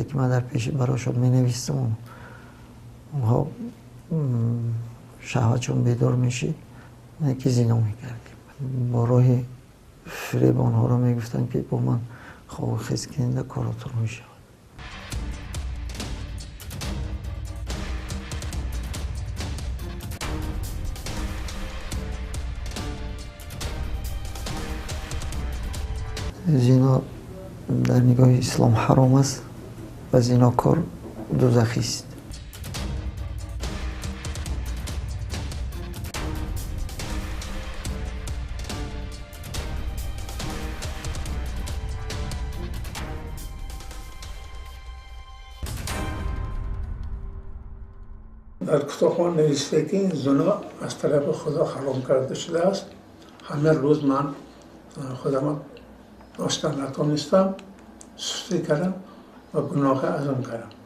وقتی که من در پیش براشون می نویستم اونها شهوتشون بیدار میشید که زنا میکردیم. با راه فریب آنها رو میگفتن که با من خواه خیز کننده کاراتون میشود. زنا در نگاه اسلام حرام است و زناکار دوزخی است. در کتابخوان نوشته که این زنا از طرف خدا حرام کرده شده است. همه روز من خودم داشتن نتونستم سستی کردم و گناه ازم کردم.